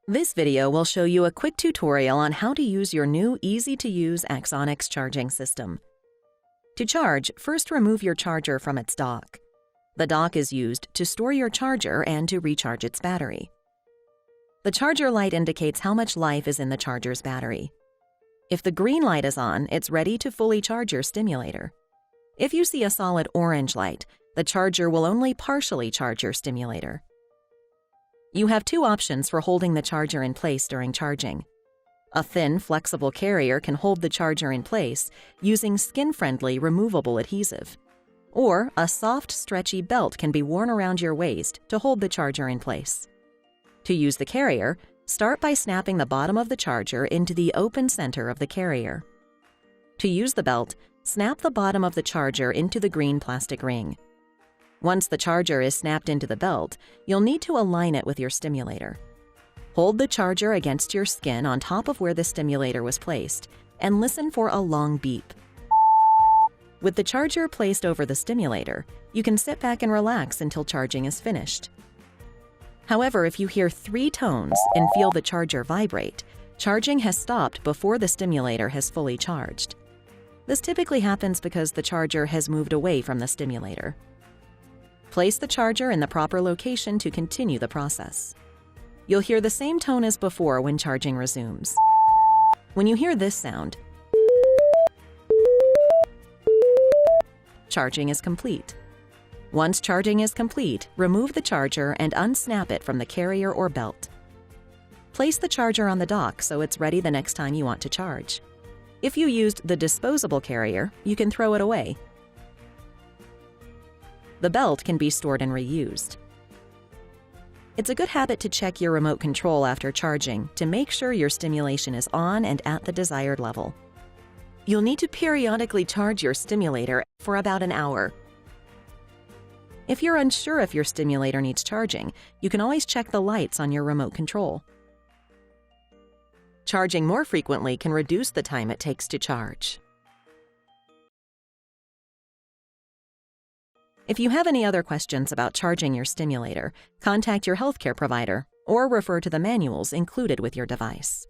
This video will show you a quick tutorial on how to use your new easy-to-use Axonics charging system. To charge, first remove your charger from its dock. The dock is used to store your charger and to recharge its battery. The charger light indicates how much life is in the charger's battery. If the green light is on, it's ready to fully charge your stimulator. If you see a solid orange light, the charger will only partially charge your stimulator. You have two options for holding the charger in place during charging. A thin, flexible carrier can hold the charger in place using skin-friendly, removable adhesive. Or a soft, stretchy belt can be worn around your waist to hold the charger in place. To use the carrier, start by snapping the bottom of the charger into the open center of the carrier. To use the belt, snap the bottom of the charger into the green plastic ring. Once the charger is snapped into the belt, you'll need to align it with your stimulator. Hold the charger against your skin on top of where the stimulator was placed, and listen for a long beep. With the charger placed over the stimulator, you can sit back and relax until charging is finished. However, if you hear 3 tones and feel the charger vibrate, charging has stopped before the stimulator has fully charged. This typically happens because the charger has moved away from the stimulator. Place the charger in the proper location to continue the process. You'll hear the same tone as before when charging resumes. When you hear this sound, charging is complete. Once charging is complete, remove the charger and unsnap it from the carrier or belt. Place the charger on the dock so it's ready the next time you want to charge. If you used the disposable carrier, you can throw it away. The belt can be stored and reused. It's a good habit to check your remote control after charging to make sure your stimulation is on and at the desired level. You'll need to periodically charge your stimulator for about an hour. If you're unsure if your stimulator needs charging, you can always check the lights on your remote control. Charging more frequently can reduce the time it takes to charge. If you have any other questions about charging your stimulator, contact your healthcare provider or refer to the manuals included with your device.